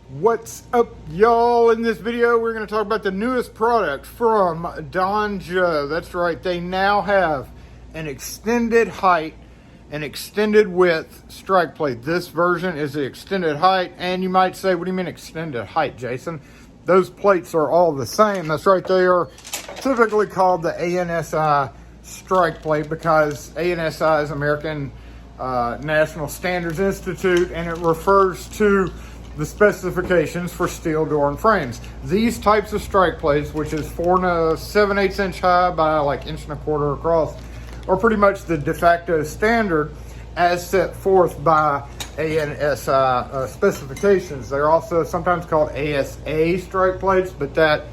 What's up, y'all? In this video we're going to talk about the newest product from Don Joe. That's right, they now have an extended height and extended width strike plate. This version is the extended height, and you might say, what do you mean extended height, Jason? Those plates are all the same. That's right, they are typically called the ANSI strike plate because ANSI is American National Standards Institute, and it refers to the specifications for steel door and frames. These types of strike plates, which is 4 7/8 inch high by like 1.25 inch across, are pretty much the de facto standard as set forth by ANSI specifications. They're also sometimes called ASA strike plates, but that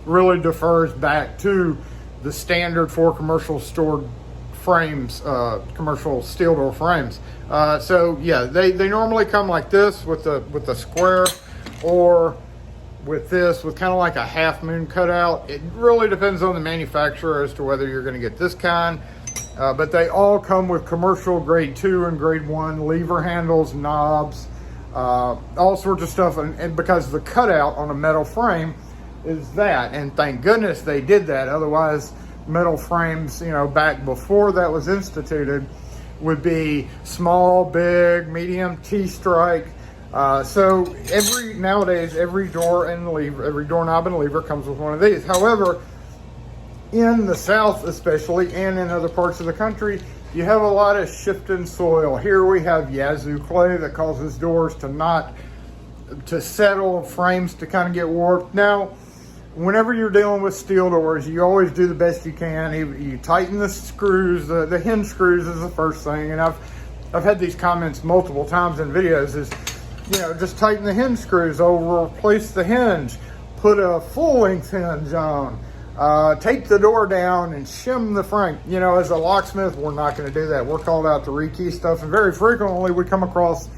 really defers back to the standard for commercial stored frames, commercial steel door frames. So yeah, they normally come like this with the square, or with this with kind of like a half moon cutout. It really depends on the manufacturer as to whether you're going to get this kind, but they all come with commercial grade 2 and grade 1 lever handles, knobs, all sorts of stuff, and because the cutout on a metal frame is that, and thank goodness they did that. Otherwise, metal frames, you know, back before that was instituted, would be small, big, medium, T-strike. So nowadays every door and lever, every doorknob and lever comes with one of these. However, in the South especially, and in other parts of the country, you have a lot of shifting soil. Here we have Yazoo clay that causes doors to settle, frames to kind of get warped. Now, whenever you're dealing with steel doors, you always do the best you can. You tighten the screws, the hinge screws is the first thing. And I've had these comments multiple times in videos is, you know, just tighten the hinge screws over, replace the hinge, put a full length hinge on, take the door down and shim the frame. You know, as a locksmith, we're not going to do that. We're called out to rekey stuff, and very frequently we come across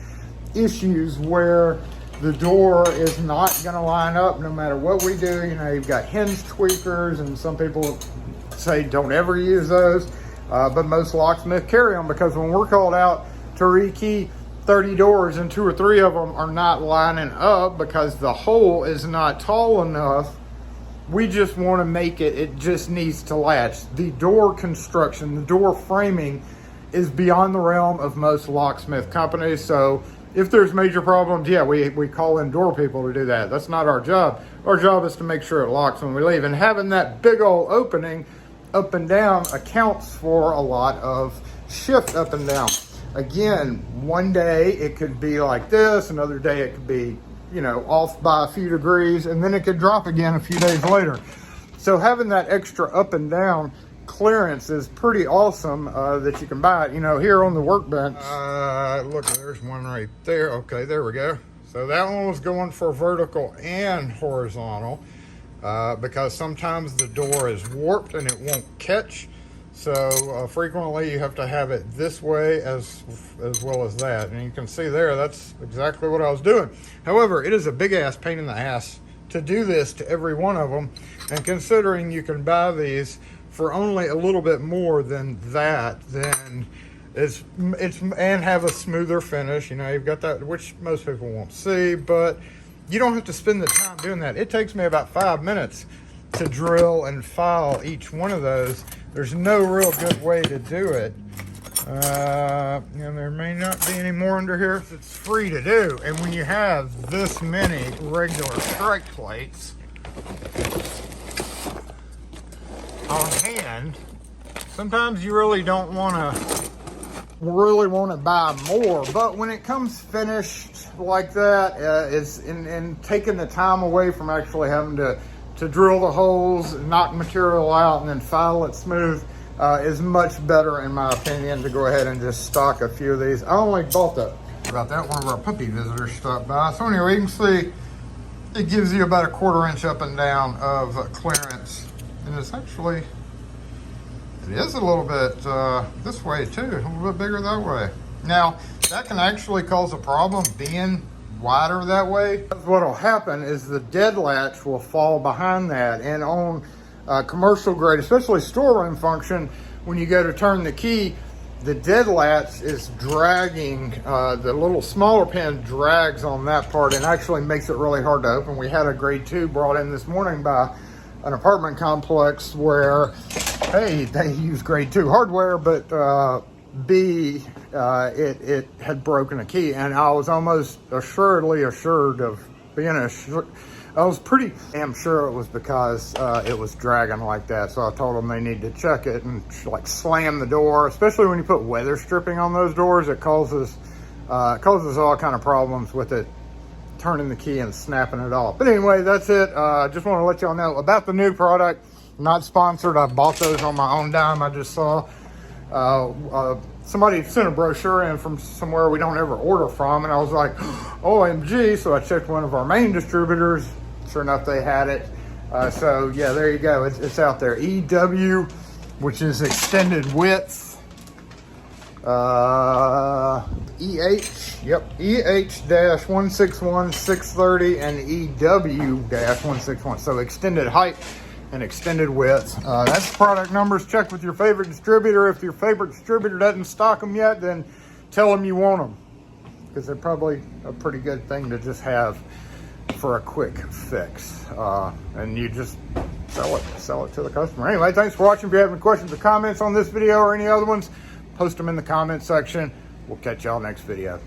issues where the door is not going to line up no matter what we do. You know, you've got hinge tweakers, and some people say don't ever use those, but most locksmith carry them, because when we're called out to rekey 30 doors and 2 or 3 of them are not lining up because the hole is not tall enough, we just want to make it just needs to latch. The door construction, the door framing is beyond the realm of most locksmith companies. So if there's major problems, yeah, we call in door people to do that. That's not our job. Our job is to make sure it locks when we leave. And having that big old opening up and down accounts for a lot of shift up and down. Again, one day it could be like this, another day it could be, you know, off by a few degrees, and then it could drop again a few days later. So having that extra up and down clearance is pretty awesome, that you can buy it. You know, here on the workbench, look, there's one right there. Okay, there we go. So that one was going for vertical and horizontal, because sometimes the door is warped and it won't catch. So frequently you have to have it this way as well as that. And you can see there, that's exactly what I was doing. However, it is a big ass pain in the ass to do this to every one of them. And considering you can buy these for only a little bit more than that, then it's and have a smoother finish. You know, you've got that, which most people won't see, but you don't have to spend the time doing that. It takes me about 5 minutes to drill and file each one of those. There's no real good way to do it. And there may not be any more under here. It's free to do. And when you have this many regular strike plates on hand, sometimes you really don't want to buy more. But when it comes finished like that, it's in taking the time away from actually having to drill the holes, knock material out, and then file it smooth, is much better, in my opinion, to go ahead and just stock a few of these. I only bought that about that one of our puppy visitors stopped by. So anyway, you can see it gives you about a 1/4 inch up and down of clearance, and it's actually, it is a little bit this way too, a little bit bigger that way. Now that can actually cause a problem being wider that way. What'll happen is the dead latch will fall behind that, and on commercial grade, especially storeroom function, when you go to turn the key, the dead latch is dragging, the little smaller pin drags on that part and actually makes it really hard to open. We had a grade 2 brought in this morning by an apartment complex where, hey, they use grade 2 hardware, but B, it had broken a key, and I was almost assuredly assured of being assured. I was pretty damn sure it was because it was dragging like that. So I told them they need to check it and like slam the door, especially when you put weather stripping on those doors. It causes all kind of problems with it turning the key and snapping it off. But anyway, that's it. Just want to let y'all know about the new product. Not sponsored. I bought those on my own dime. I just saw somebody sent a brochure in from somewhere we don't ever order from, and I was like, OMG. So I checked one of our main distributors. Sure enough, they had it. So yeah, there you go. It's out there. EW, which is extended width. EH, yep, EH-161630 and EW-161. So extended height and extended width. That's product numbers. Check with your favorite distributor. If your favorite distributor doesn't stock them yet, then tell them you want them, because they're probably a pretty good thing to just have for a quick fix. And you just sell it to the customer. Anyway, thanks for watching. If you have any questions or comments on this video or any other ones, post them in the comment section. We'll catch y'all next video.